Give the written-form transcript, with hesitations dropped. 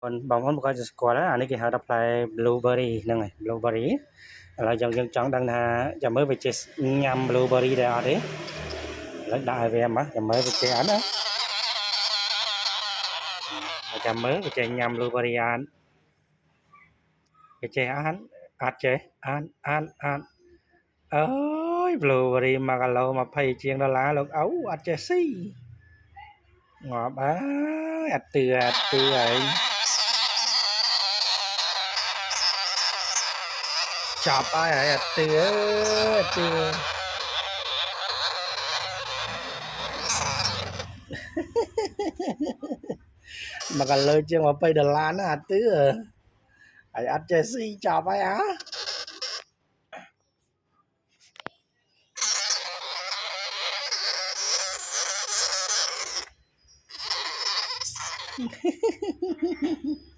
còn bóng con một cái squat á anh ấy kì họ đọc lại blueberry nè này blueberry là dòng dân chọn đang là giờ mới về chơi nhầm blueberry đây ở đấy lãnh đại về em á giờ mới về chơi ăn á giờ mới về chơi nhầm blueberry ăn về chơi ăn ăn chơi ăn ơi blueberry mà cả lâu mà phải chiên đó lá luôn ấu ăn chơi xí ngọt bá ăn từ ấy chọc ai ấy ăn từ mà cả lời chiên mà phải đờ lan á ăn từ ấy ăn chơi xí chọc ai á